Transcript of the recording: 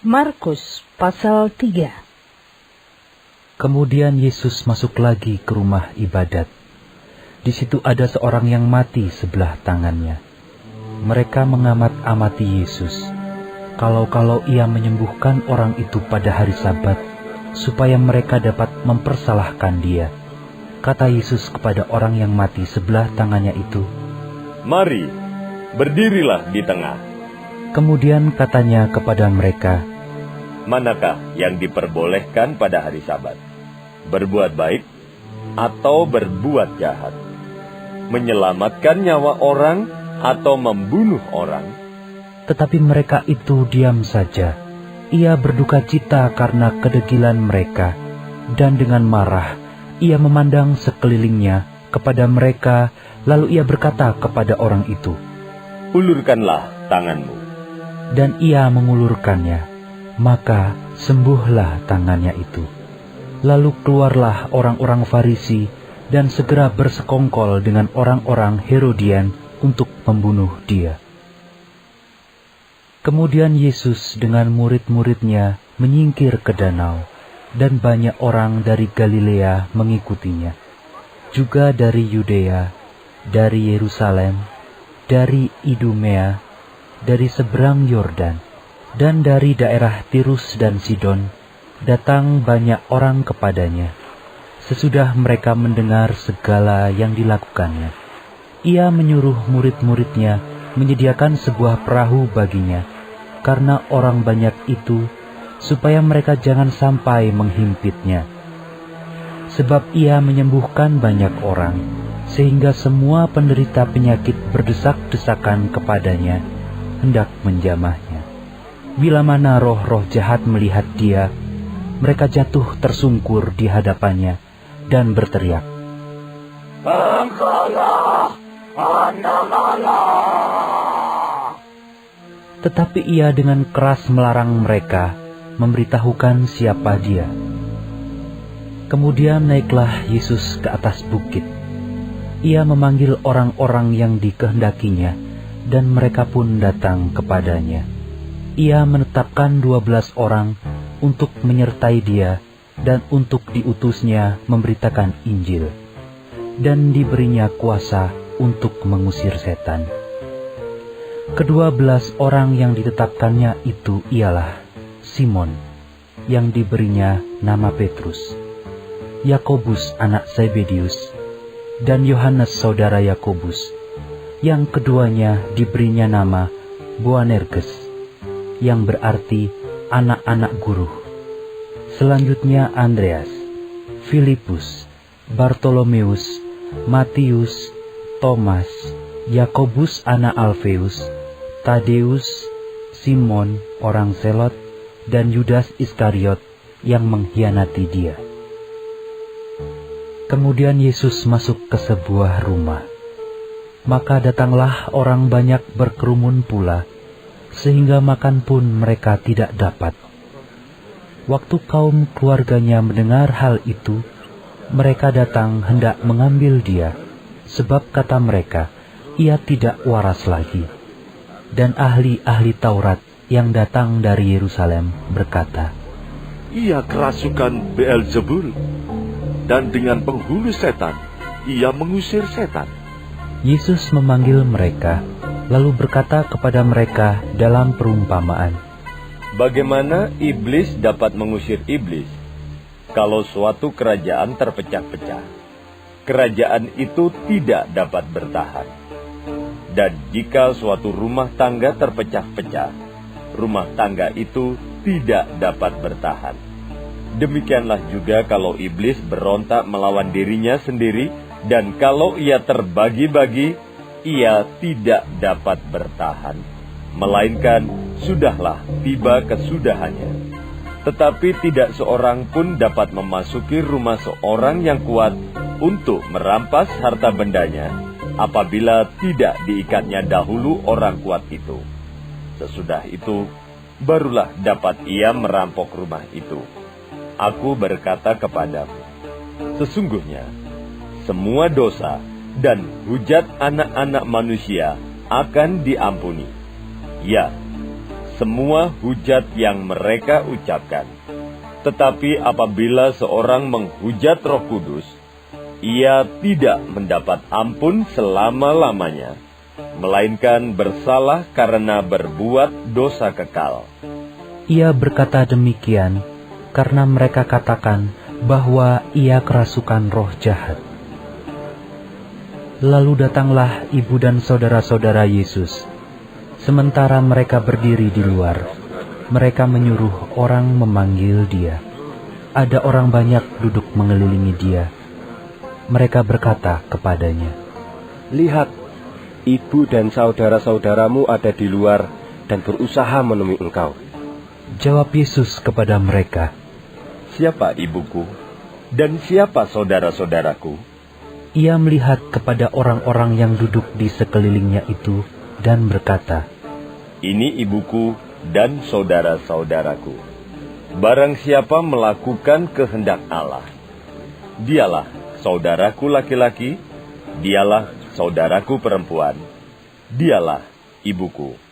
Markus pasal 3. Kemudian Yesus masuk lagi ke rumah ibadat. Di situ ada seorang yang mati sebelah tangannya. Mereka mengamat-amati Yesus, kalau ia menyembuhkan orang itu pada hari Sabat, supaya mereka dapat mempersalahkan dia. Kata Yesus kepada orang yang mati sebelah tangannya itu, "Mari, berdirilah di tengah." Kemudian katanya kepada mereka, "Manakah yang diperbolehkan pada hari Sabat? Berbuat baik atau berbuat jahat? Menyelamatkan nyawa orang atau membunuh orang?" Tetapi mereka itu diam saja. Ia berduka cita karena kedegilan mereka, dan dengan marah ia memandang sekelilingnya kepada mereka, lalu ia berkata kepada orang itu, "Ulurkanlah tanganmu." Dan ia mengulurkannya, maka sembuhlah tangannya itu. Lalu keluarlah orang-orang Farisi dan segera bersekongkol dengan orang-orang Herodian untuk membunuh dia. Kemudian Yesus dengan murid-muridnya menyingkir ke danau, dan banyak orang dari Galilea mengikutinya, juga dari Yudea, dari Yerusalem, dari Idumea, dari seberang Yordan, dan dari daerah Tirus dan Sidon, datang banyak orang kepadanya. Sesudah mereka mendengar segala yang dilakukannya, ia menyuruh murid-muridnya menyediakan sebuah perahu baginya, karena orang banyak itu, supaya mereka jangan sampai menghimpitnya. Sebab ia menyembuhkan banyak orang, sehingga semua penderita penyakit berdesak-desakan kepadanya, hendak menjamahnya. Bila mana roh-roh jahat melihat dia, mereka jatuh tersungkur di hadapannya dan berteriak, "Engkaulah Anak Allah." Tetapi ia dengan keras melarang mereka memberitahukan siapa dia. Kemudian naiklah Yesus ke atas bukit. Ia memanggil orang-orang yang dikehendakinya, dan mereka pun datang kepadanya. Ia menetapkan 12 orang untuk menyertai dia dan untuk diutusnya memberitakan Injil, dan diberinya kuasa untuk mengusir setan. Ke-12 orang yang ditetapkannya itu ialah Simon, yang diberinya nama Petrus, Yakobus anak Zebedius, dan Yohanes saudara Yakobus, yang keduanya diberinya nama Boanerges, yang berarti anak-anak guru. Selanjutnya Andreas, Filipus, Bartolomeus, Matius, Thomas, Yakobus anak Alfeus, Tadeus, Simon orang Selot, dan Yudas Iskariot yang mengkhianati dia. Kemudian Yesus masuk ke sebuah rumah. Maka datanglah orang banyak berkerumun pula, sehingga makan pun mereka tidak dapat. Waktu kaum keluarganya mendengar hal itu, mereka datang hendak mengambil dia, sebab kata mereka, ia tidak waras lagi. Dan ahli-ahli Taurat yang datang dari Yerusalem berkata, "Ia kerasukan Beelzebul, dan dengan penghulu setan, ia mengusir setan." Yesus memanggil mereka, lalu berkata kepada mereka dalam perumpamaan, "Bagaimana iblis dapat mengusir iblis? Kalau suatu kerajaan terpecah-pecah, kerajaan itu tidak dapat bertahan. Dan jika suatu rumah tangga terpecah-pecah, rumah tangga itu tidak dapat bertahan. Demikianlah juga kalau iblis berontak melawan dirinya sendiri, dan kalau ia terbagi-bagi, ia tidak dapat bertahan, melainkan sudahlah tiba kesudahannya. Tetapi tidak seorang pun dapat memasuki rumah seorang yang kuat untuk merampas harta bendanya, apabila tidak diikatnya dahulu orang kuat itu. Sesudah itu, barulah dapat ia merampok rumah itu. Aku berkata kepadamu, sesungguhnya semua dosa dan hujat anak-anak manusia akan diampuni. Ya, semua hujat yang mereka ucapkan. Tetapi apabila seorang menghujat Roh Kudus, ia tidak mendapat ampun selama-lamanya, melainkan bersalah karena berbuat dosa kekal. Ia berkata demikian karena mereka katakan bahwa ia kerasukan roh jahat. Lalu datanglah ibu dan saudara-saudara Yesus. Sementara mereka berdiri di luar, mereka menyuruh orang memanggil dia. Ada orang banyak duduk mengelilingi dia. Mereka berkata kepadanya, "Lihat, ibu dan saudara-saudaramu ada di luar dan berusaha menemui engkau." Jawab Yesus kepada mereka, Siapa ibuku dan siapa saudara-saudaraku? Ia melihat kepada orang-orang yang duduk di sekelilingnya itu dan berkata, Ini ibuku dan saudara-saudaraku. Barang siapa melakukan kehendak Allah, dialah saudaraku laki-laki, dialah saudaraku perempuan, dialah ibuku.